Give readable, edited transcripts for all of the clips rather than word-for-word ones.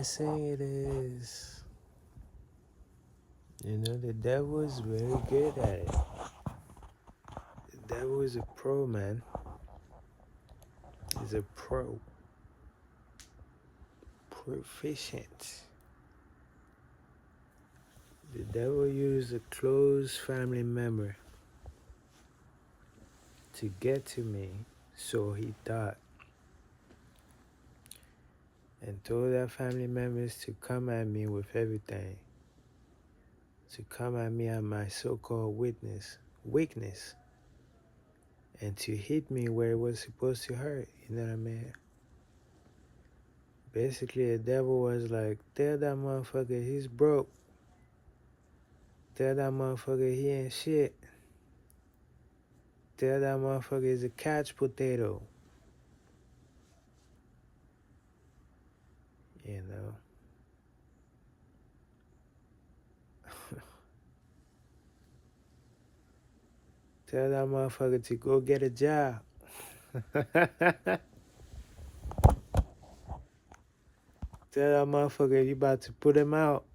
I say it is. You know, the devil is very good at it. The devil is a pro, man. He's a pro. Proficient. The devil used a close family member to get to me, so he thought, and told our family members to come at me with everything, to come at me at my so-called weakness, and to hit me where it was supposed to hurt. You know what I mean? Basically, the devil was like, tell that motherfucker he's broke. Tell that motherfucker he ain't shit. Tell that motherfucker he's a couch potato. You know? Tell that motherfucker to go get a job. Tell that motherfucker you about to put him out.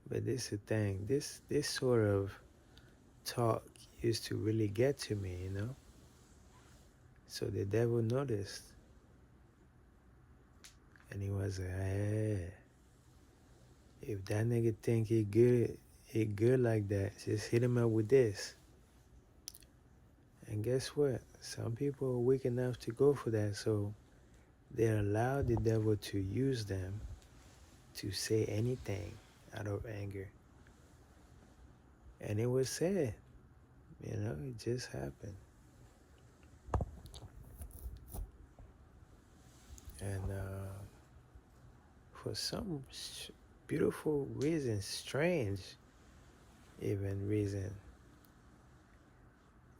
But this is the thing. This sort of talk used to really get to me, you know? So the devil noticed. And he was like, hey, if that nigga think he good like that, just hit him up with this. And guess what? Some people are weak enough to go for that, so they allow the devil to use them to say anything out of anger. And it was said, you know, it just happened. And for some beautiful reason, strange even reason,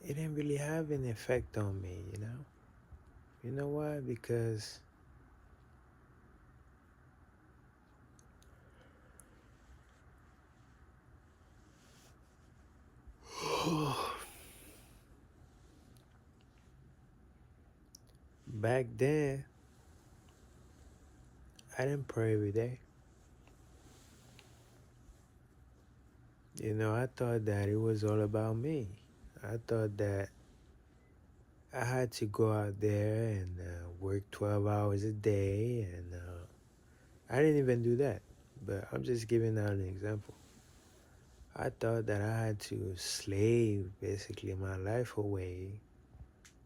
it didn't really have an effect on me, you know? You know why? Because back then, I didn't pray every day. You know, I thought that it was all about me. I thought that I had to go out there and work 12 hours a day, and I didn't even do that. But I'm just giving out an example. I thought that I had to slave basically my life away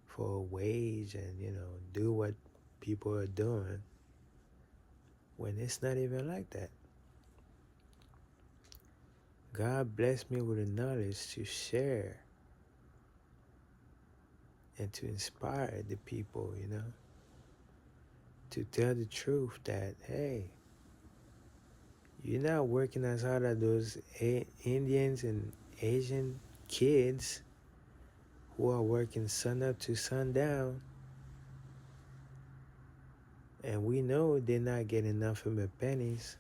for a wage and, you know, do what people are doing when it's not even like that. God blessed me with the knowledge to share and to inspire the people, you know, to tell the truth that, hey, you're not working as hard as those Indians and Asian kids who are working sun up to sundown, and we know they're not getting nothing but pennies.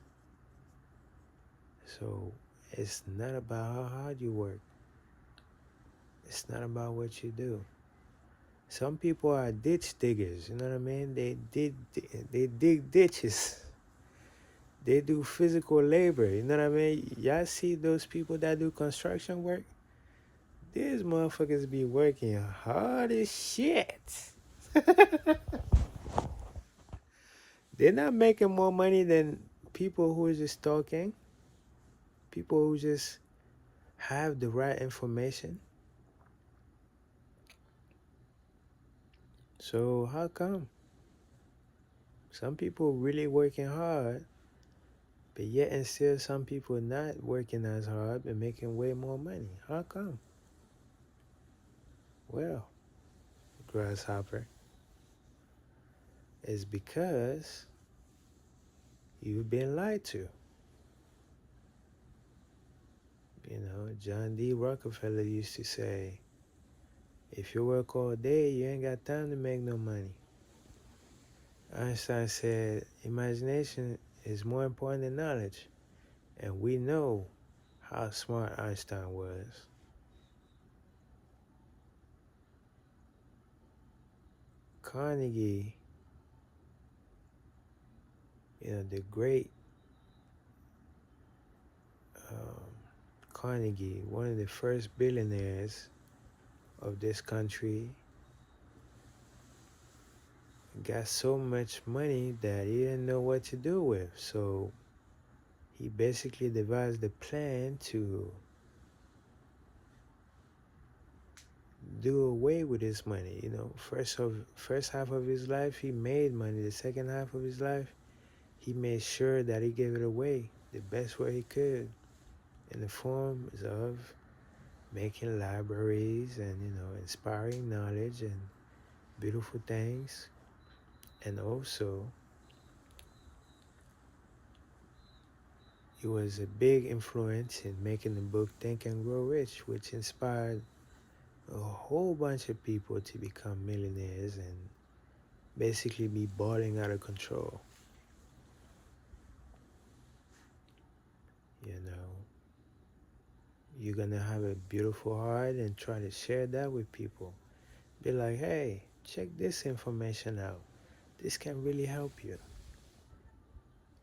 So it's not about how hard you work. It's not about what you do. Some people are ditch diggers, you know what I mean? They dig ditches. They do physical labor, you know what I mean? Y'all see those people that do construction work? These motherfuckers be working hard as shit. They're not making more money than people who are just talking, people who just have the right information. So how come? Some people really working hard, but yet and still some people not working as hard but making way more money. How come? Well, grasshopper, it's because you've been lied to. You know, John D. Rockefeller used to say, if you work all day, you ain't got time to make no money. Einstein said, imagination is more important than knowledge. And we know how smart Einstein was. Carnegie, the great um, Carnegie, one of the first billionaires of this country, got so much money that he didn't know what to do with. So he basically devised a plan to do away with his money. First half of his life he made money. The second half of his life he made sure that he gave it away the best way he could, in the forms of making libraries and inspiring knowledge and beautiful things. And also he was a big influence in making the book Think and Grow Rich, which inspired a whole bunch of people to become millionaires and basically be balling out of control. You know, you're gonna have a beautiful heart and try to share that with people. Be like, hey, check this information out. This can really help you.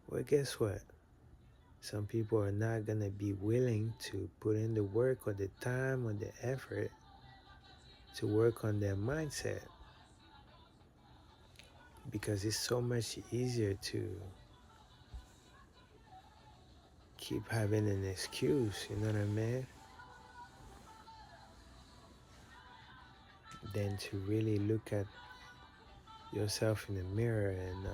Well, guess what? Some people are not gonna be willing to put in the work or the time or the effort to work on their mindset, because it's so much easier to keep having an excuse, you know what I mean? Than to really look at yourself in the mirror and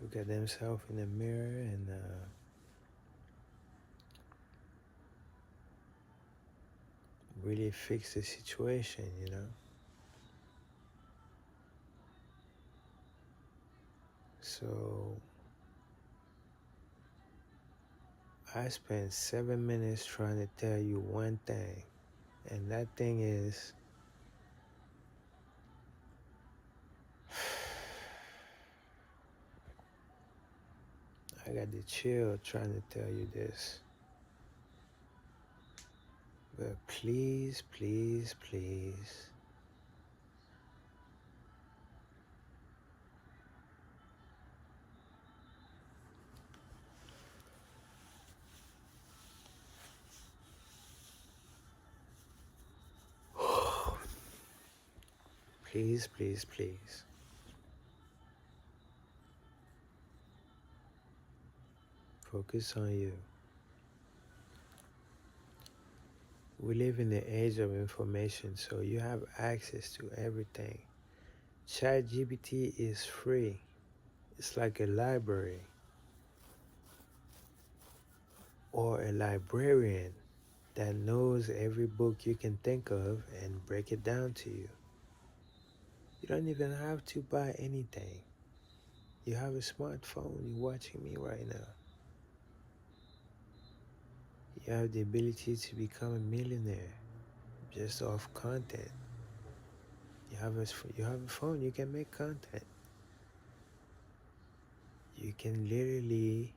look at themselves in the mirror and really fix the situation. So I spent 7 minutes trying to tell you one thing, and that thing is I got the chill trying to tell you this. But please, please, please, please, please, please, focus on you. We live in the age of information, so you have access to everything. ChatGPT is free. It's like a library or a librarian that knows every book you can think of and break it down to you. You don't even have to buy anything. You have a smartphone, you're watching me right now. You have the ability to become a millionaire just off content. You have a phone, you can make content. You can literally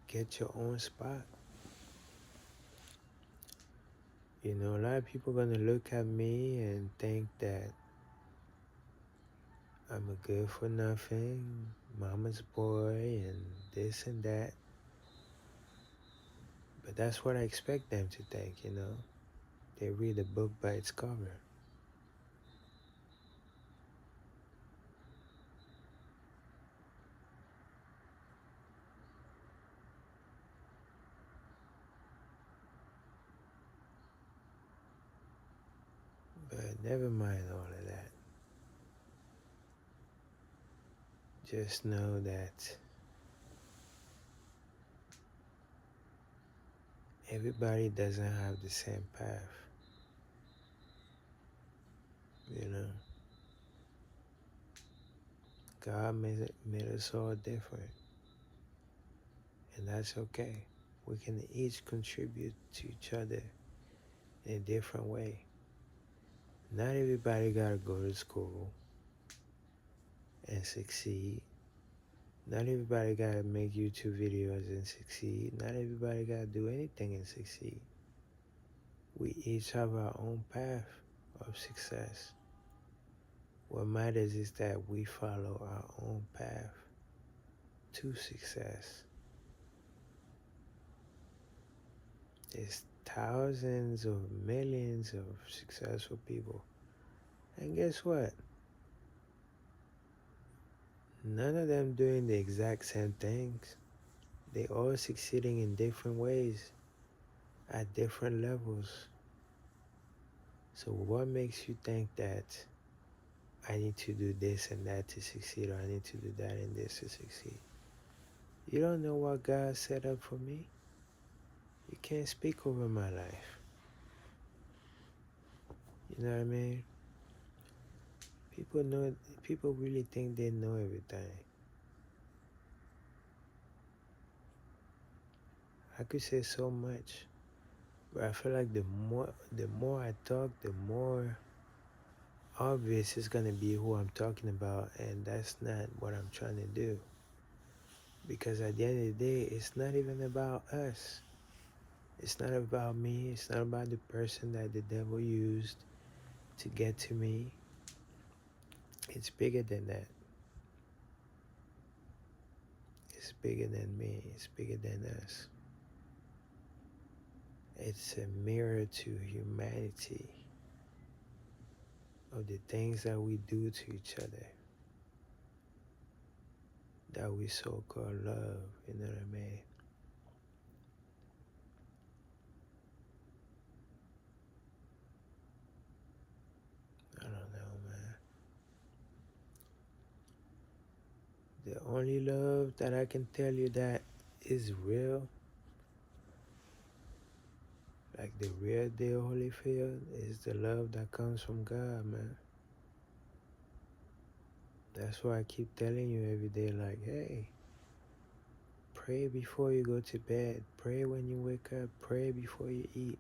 get your own spot. A lot of people are gonna look at me and think that I'm a good for nothing, mama's boy, and this and that. But that's what I expect them to think. They read a book by its cover. But never mind all of that. Just know that everybody doesn't have the same path. God made us all different. And that's okay. We can each contribute to each other in a different way. Not everybody gotta go to school and succeed. Not everybody gotta make YouTube videos and succeed. Not everybody gotta do anything and succeed. We each have our own path of success. What matters is that we follow our own path to success. There's thousands of millions of successful people. And guess what? None of them doing the exact same things. They all succeeding in different ways at different levels. So what makes you think that I need to do this and that to succeed, or I need to do that and this to succeed? You don't know what God set up for me. You can't speak over my life. You know what I mean? People know. People really think they know everything. I could say so much, but I feel like the more I talk, the more obvious it's gonna be who I'm talking about, and that's not what I'm trying to do. Because at the end of the day, it's not even about us. It's not about me. It's not about the person that the devil used to get to me. It's bigger than that. It's bigger than me. It's bigger than us. It's a mirror to humanity of the things that we do to each other that we so called love. You know what I mean? I don't know, man. The only love that I can tell you that is real, like the real deal Holyfield, is the love that comes from God, man. That's why I keep telling you every day, like, hey, pray before you go to bed. Pray when you wake up. Pray before you eat.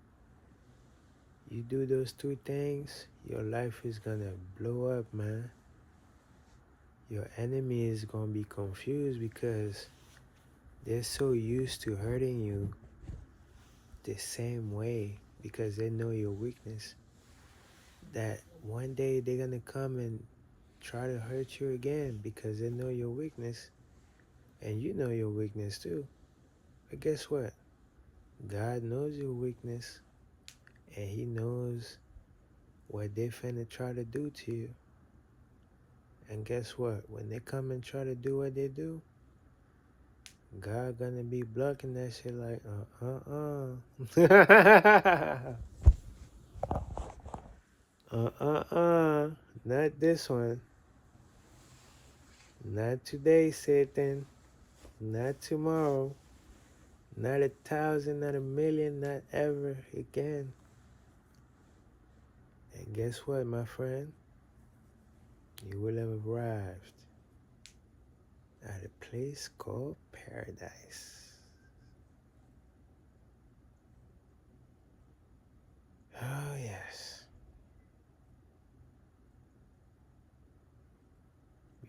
You do those two things, your life is gonna blow up, man. Your enemy is gonna be confused because they're so used to hurting you the same way because they know your weakness that one day they're gonna come and try to hurt you again because they know your weakness and you know your weakness too. But guess what? God knows your weakness and He knows what they finna try to do to you. And guess what? When they come and try to do what they do, God gonna be blocking that shit like not this one, not today, Satan, not tomorrow, not 1,000, not 1,000,000, not ever again. And guess what, my friend? You will have arrived at a place called paradise. Oh yes,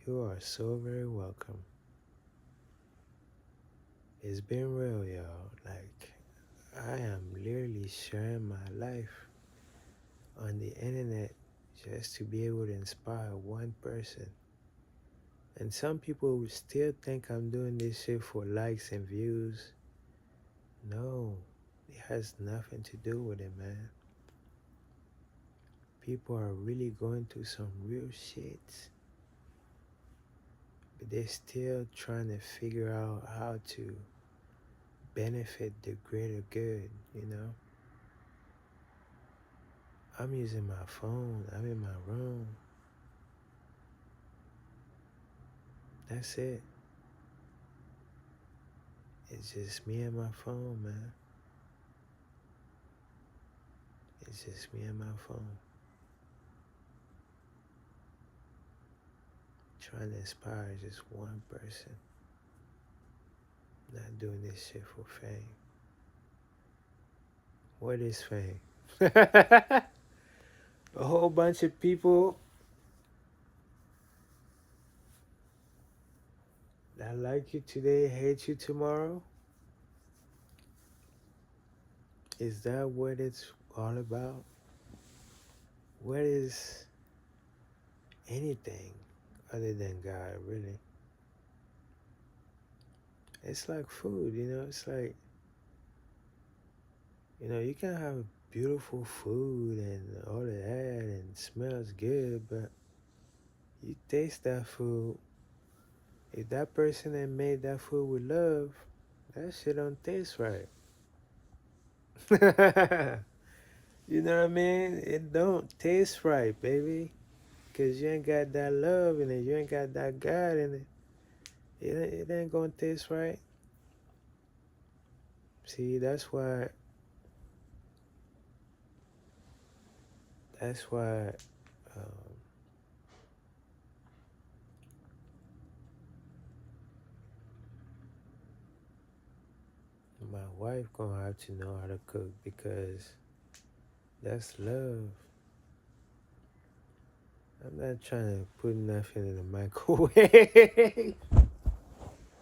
you are so very welcome. It's been real, y'all. Like, I am literally sharing my life on the internet just to be able to inspire one person. And some people still think I'm doing this shit for likes and views. No, it has nothing to do with it, man. People are really going through some real shit, but they're still trying to figure out how to benefit the greater good, you know? I'm using my phone, I'm in my room. That's it. It's just me and my phone, man. It's just me and my phone. Trying to inspire just one person. Not doing this shit for fame. What is fame? A whole bunch of people that like you today hate you tomorrow. Is that what it's all about? What is anything other than God, really? It's like food, it's like, you can have beautiful food and all of that and smells good, but you taste that food. If that person that made that food with love, that shit don't taste right. You know what I mean? It don't taste right, baby. Cause you ain't got that love in it. You ain't got that God in it. It ain't gonna taste right. See, that's why um, my wife gonna have to know how to cook because that's love. I'm not trying to put nothing in the microwave.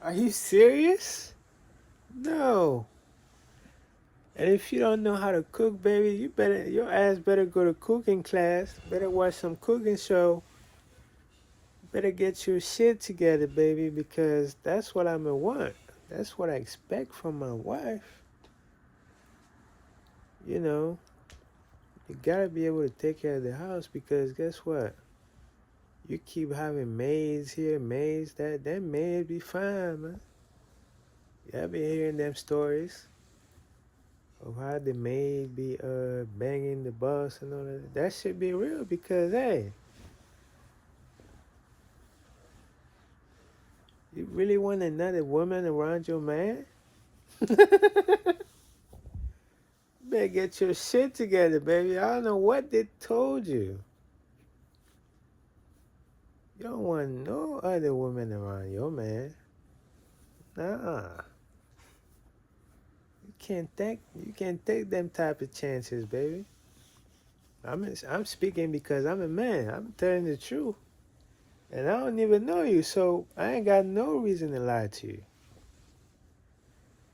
Are you serious? No. And if you don't know how to cook, baby, your ass better go to cooking class. Better watch some cooking show. Better get your shit together, baby, because that's what I'm gonna want. That's what I expect from my wife. You know, you gotta be able to take care of the house because guess what? You keep having maids here, maids that maid be fine, man. Yeah, I be hearing them stories of how the maid be banging the boss and all that. That should be real because hey, you really want another woman around your man? Better get your shit together, baby. I don't know what they told you. You don't want no other woman around your man. Nah. You can't take them type of chances, baby. I'm speaking because I'm a man. I'm telling the truth. And I don't even know you, so I ain't got no reason to lie to you.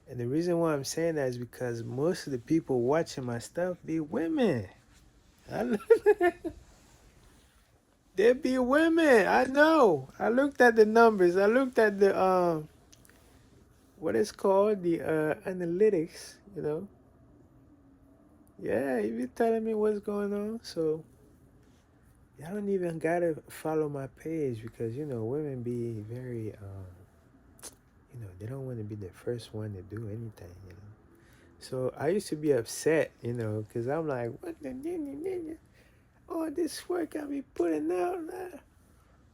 And the reason why I'm saying that is because most of the people watching my stuff be women. I, they be women. I know. I looked at the numbers. I looked at the what is called the analytics. Yeah, you be telling me what's going on. So y'all don't even gotta follow my page because women be very they don't want to be the first one to do anything. So I used to be upset, because I'm like, what the all this work I be putting out,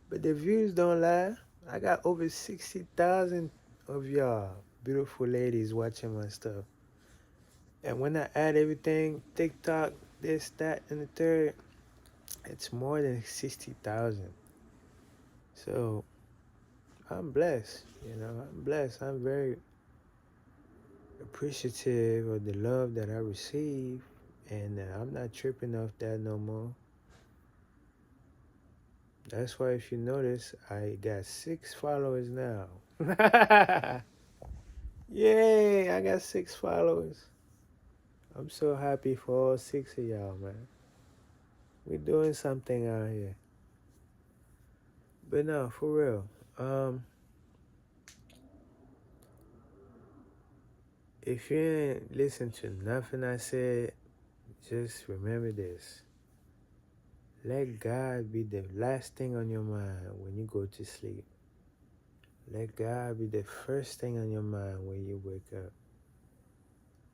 but the views don't lie. I got over 60,000 of y'all beautiful ladies watching my stuff. And when I add everything, TikTok, this, that, and the third, it's more than 60,000. So I'm blessed, I'm blessed. I'm very appreciative of the love that I receive. And I'm not tripping off that no more. That's why if you notice, I got 6 followers now. Yay, I got 6 followers. I'm so happy for all 6 of y'all, man. We're doing something out here. But no, for real. If you ain't listen to nothing I said, just remember this. Let God be the last thing on your mind when you go to sleep. Let God be the first thing on your mind when you wake up.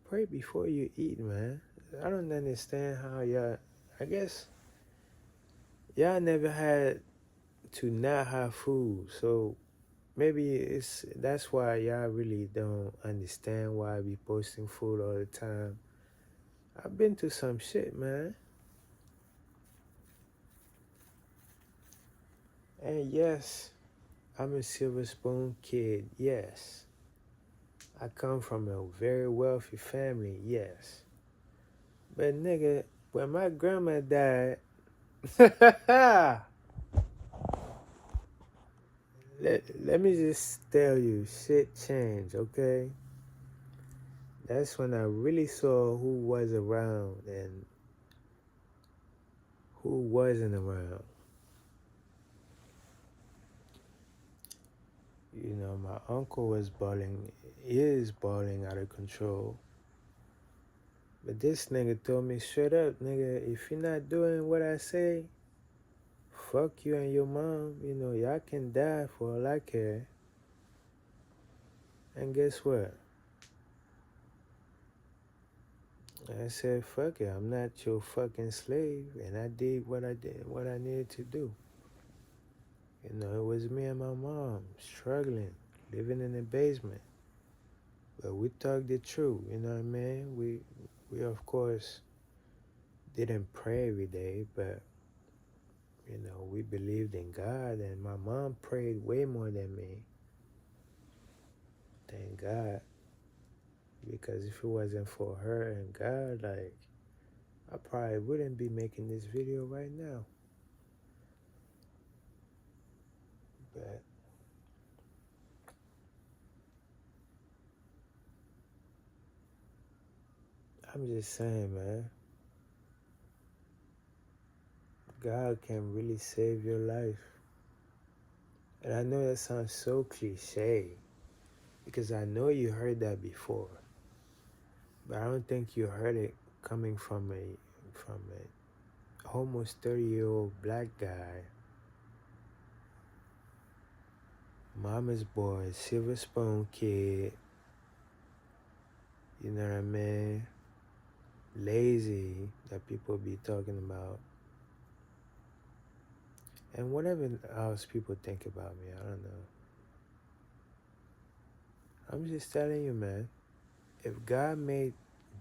Pray before you eat, man. I don't understand how y'all, I guess y'all never had to not have food. So maybe that's why y'all really don't understand why I be posting food all the time. I've been through some shit, man. And yes, I'm a silver spoon kid, yes. I come from a very wealthy family, yes. But nigga, when my grandma died, let me just tell you, shit changed, okay? That's when I really saw who was around and who wasn't around. You know, my uncle was balling, is balling out of control. But this nigga told me straight up, nigga, if you're not doing what I say, fuck you and your mom. You know, y'all can die for all I care. And guess what? I said, fuck it, I'm not your fucking slave. And I did, what I needed to do. You know, it was me and my mom struggling, living in the basement. But we talked the truth, you know what I mean? We of course didn't pray every day, but you know, we believed in God, and my mom prayed way more than me. Thank God. Because if it wasn't for her and God, like, I probably wouldn't be making this video right now. But I'm just saying, man, God can really save your life. And I know that sounds so cliche, because I know you heard that before. But I don't think you heard it coming from a almost 30-year-old black guy, mama's boy, silver spoon kid, you know what I mean? Lazy, that people be talking about. And whatever else people think about me, I don't know. I'm just telling you, man, if God made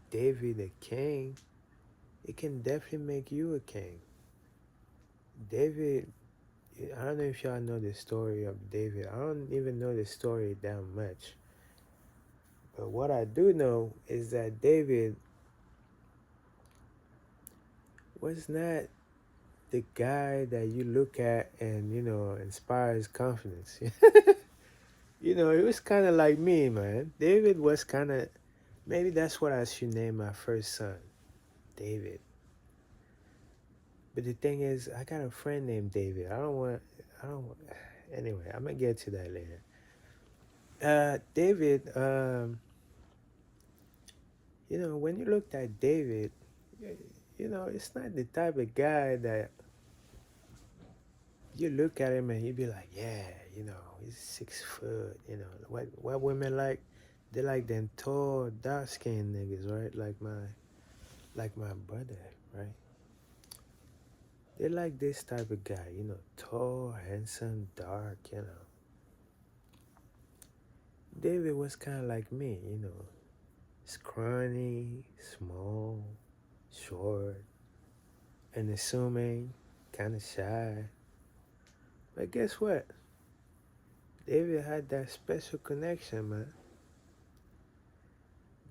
David a king, it can definitely make you a king. David, I don't know if y'all know the story of David. I don't even know the story that much. But what I do know is that David was not the guy that you look at and, you know, inspires confidence. You know, it was kind of like me, man. David was kind of, maybe that's what I should name my first son, David. But the thing is, I got a friend named David. I don't want, anyway, I'm going to get to that later. David, you know, when you looked at David, you know, it's not the type of guy that you look at him and you be like, yeah, you know, he's 6 foot. You know, what women like, they like them tall, dark skinned niggas, right? Like my brother, right? They like this type of guy, you know, tall, handsome, dark, you know. David was kind of like me, you know, scrawny, small, short, unassuming, kind of shy. But guess what? David had that special connection, man.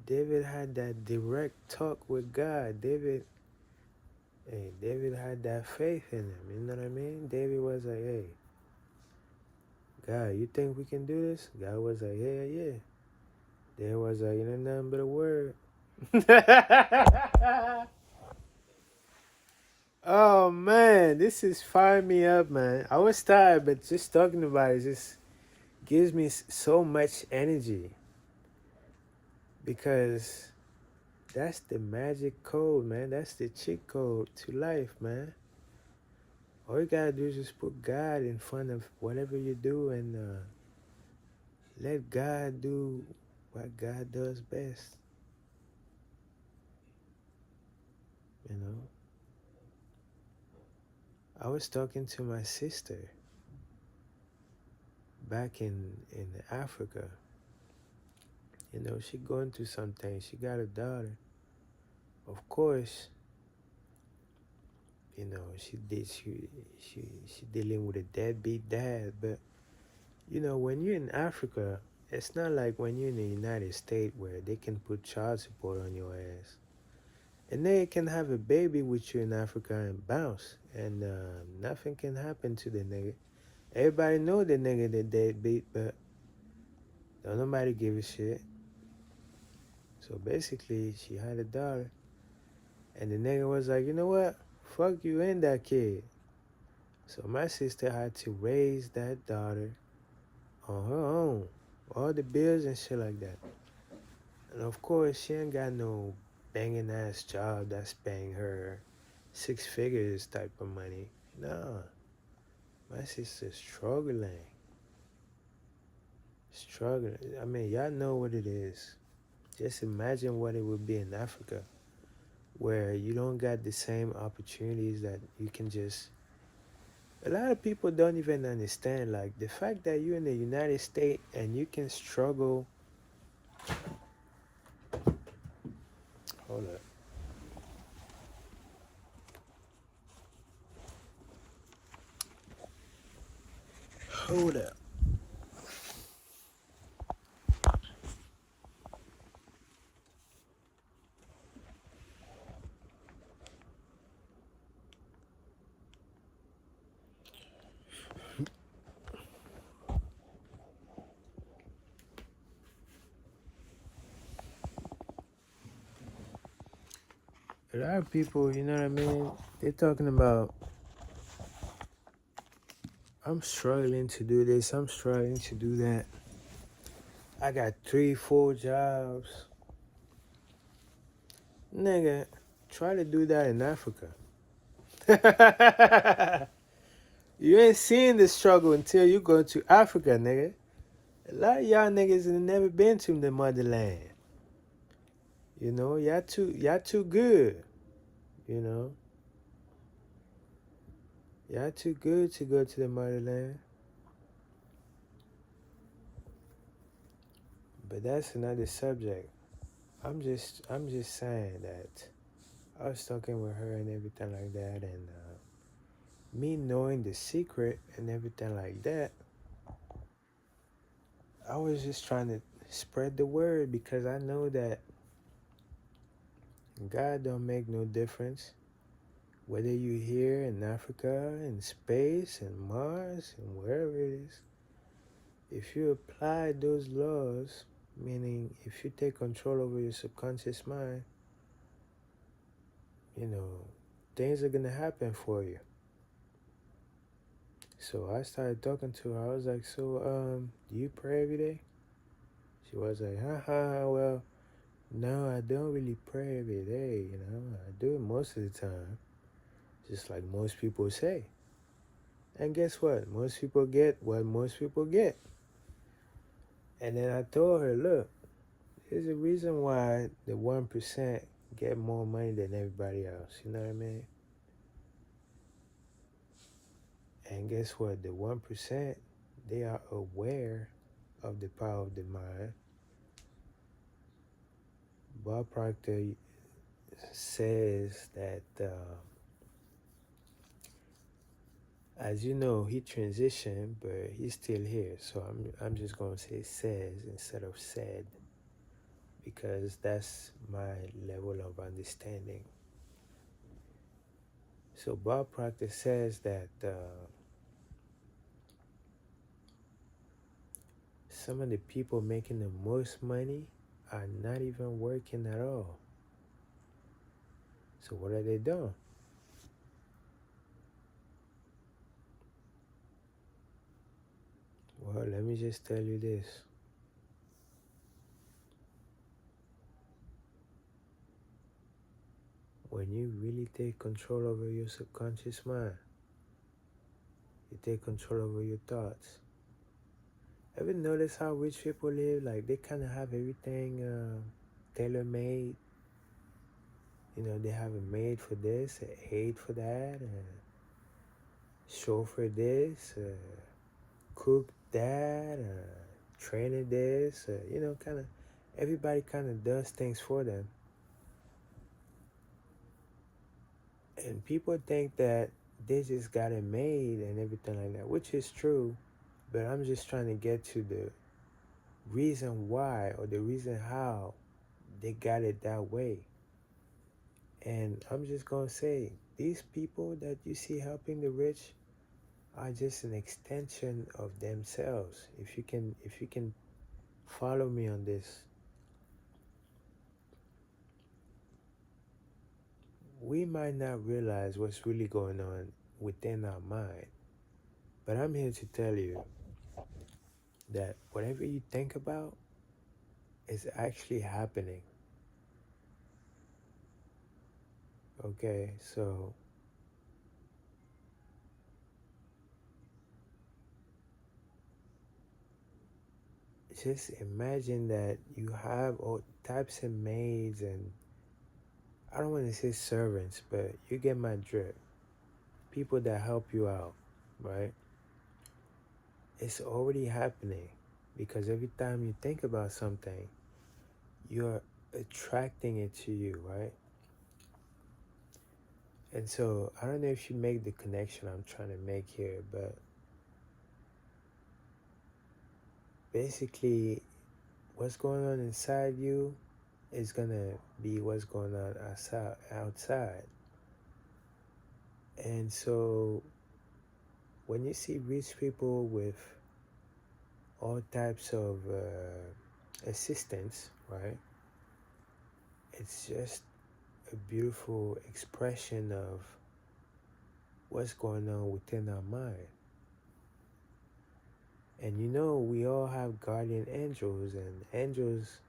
David had that direct talk with God. David had that faith in him. You know what I mean? David was like, hey, God, you think we can do this? God was like, yeah. There was like, you know, nothing but a word. Oh man, this is firing me up, man. I was tired, but just talking about it just gives me so much energy, because that's the magic code, man. That's the cheat code to life, man. All you gotta do is just put God in front of whatever you do, and let God do what God does best. You know, I was talking to my sister back in Africa. You know, she going through something. She got a daughter. Of course, you know, she dealing with a deadbeat dad. But you know, when you're in Africa, it's not like when you're in the United States where they can put child support on your ass. A nigga can have a baby with you in Africa and bounce, and nothing can happen to the nigga. Everybody know the nigga that deadbeat, but don't nobody give a shit. So basically, she had a daughter, and the nigga was like, you know what? Fuck you and that kid. So my sister had to raise that daughter on her own, all the bills and shit like that. And of course, she ain't got no banging ass job that's paying her 6 figures type of money. Nah, my sister's struggling. Struggling. I mean, y'all know what it is. Just imagine what it would be in Africa, where you don't got the same opportunities that you can just. A lot of people don't even understand, like, the fact that you're in the United States and you can struggle. Hold up. Hold up. A lot of people, you know what I mean? They're talking about, I'm struggling to do this, I'm struggling to do that. I got 3, 4 jobs. Nigga, try to do that in Africa. You ain't seen the struggle until you go to Africa, nigga. A lot of y'all niggas have never been to the motherland. You know, y'all too good. You know, y'all too good to go to the motherland. But that's another subject. I'm just saying that I was talking with her and everything like that, and me knowing the secret and everything like that, I was just trying to spread the word because I know that God don't make no difference whether you here in Africa, in space, in Mars, and wherever it is. If you apply those laws, meaning if you take control over your subconscious mind, you know, things are gonna happen for you. So I started talking to her. I was like, so, do you pray every day? She was like, well, no, I don't really pray every day, you know. I do it most of the time, just like most people say. And guess what? Most people get what most people get. And then I told her, look, there's a reason why the 1% get more money than everybody else. You know what I mean? And guess what? The 1%, they are aware of the power of the mind. Bob Proctor says that, as you know, he transitioned, but he's still here. So I'm just going to say says instead of said, because that's my level of understanding. So Bob Proctor says that some of the people making the most money are not even working at all. So what are they doing? Well, let me just tell you this. When you really take control over your subconscious mind, you take control over your thoughts. Ever notice how rich people live? Like, they kind of have everything tailor-made. You know, they have a maid for this, an aide for that, a chauffeur this, a cook that, a trainer this. You know, kind of everybody kind of does things for them. And people think that they just got it made and everything like that, which is true. But I'm just trying to get to the reason why or the reason how they got it that way. And I'm just gonna say, these people that you see helping the rich are just an extension of themselves. If you can follow me on this, we might not realize what's really going on within our mind. But I'm here to tell you that whatever you think about is actually happening. Okay, so just imagine that you have all types of maids and I don't want to say servants, but you get my drift. People that help you out, right? It's already happening because every time you think about something, you're attracting it to you, right? And so I don't know if you make the connection I'm trying to make here, but basically, what's going on inside you is gonna be what's going on outside. And so when you see rich people with all types of assistance, right? It's just a beautiful expression of what's going on within our mind. And you know, we all have guardian angels and angels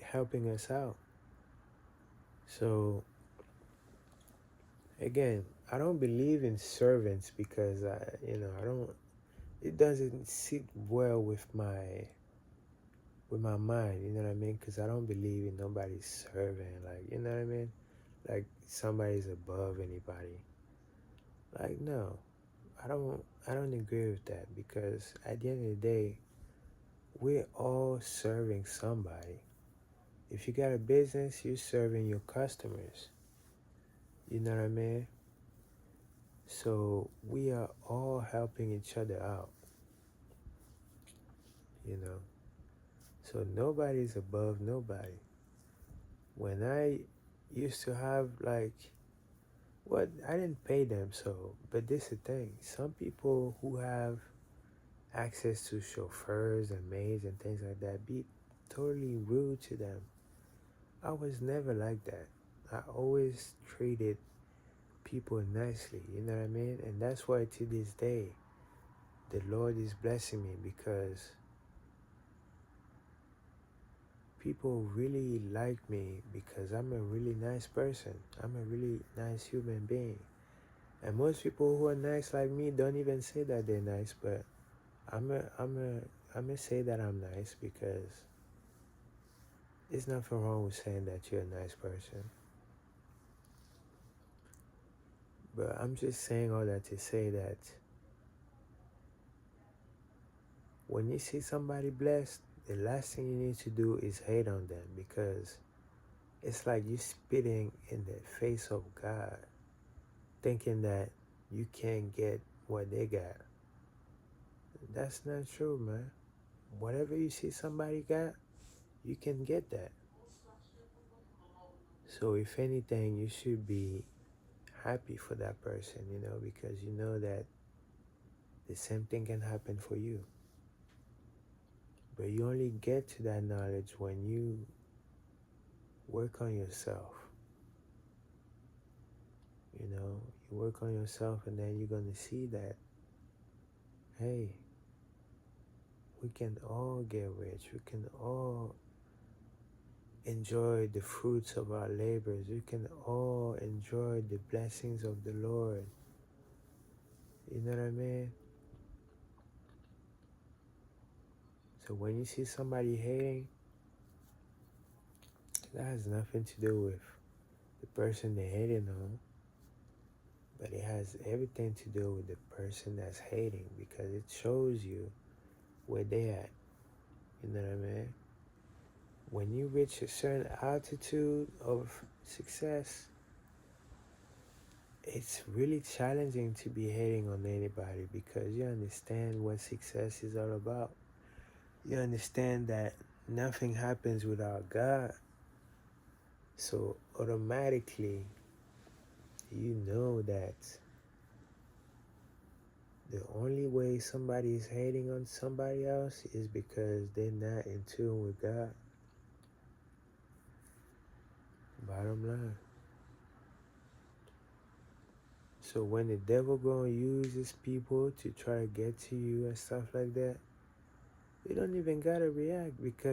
helping us out. So again, I don't believe in servants because I don't. It doesn't sit well with my mind. You know what I mean? Because I don't believe in nobody's serving. Like, you know what I mean? Like somebody's above anybody. Like, no, I don't agree with that because at the end of the day, we're all serving somebody. If you got a business, you're serving your customers. You know what I mean? So we are all helping each other out, you know. So nobody's above nobody. When I used to have like what I didn't pay them so but this is the thing. Some people who have access to chauffeurs and maids and things like that be totally rude to them. I was never like that. I always treated people nicely, you know what I mean? And that's why to this day the Lord is blessing me because people really like me because I'm a really nice person. I'm a really nice human being. And most people who are nice like me don't even say that they're nice, but I'm a say that I'm nice because there's nothing wrong with saying that you're a nice person. But I'm just saying all that to say that when you see somebody blessed, the last thing you need to do is hate on them because it's like you spitting in the face of God, thinking that you can't get what they got. That's not true, man. Whatever you see somebody got, you can get that. So if anything, you should be happy for that person, because you know that the same thing can happen for you. But you only get to that knowledge when you work on yourself. You work on yourself and then you're going to see that, hey, we can all get rich. We can all enjoy the fruits of our labors. We can all enjoy the blessings of the Lord. You know what I mean? So when you see somebody hating, that has nothing to do with the person they're hating on, but it has everything to do with the person that's hating because it shows you where they at. You know what I mean? When you reach a certain altitude of success, it's really challenging to be hating on anybody because you understand what success is all about. You understand that nothing happens without God. So automatically, you know that the only way somebody is hating on somebody else is because they're not in tune with God. Bottom line. So when the devil gonna use his people to try to get to you and stuff like that, you don't even gotta react because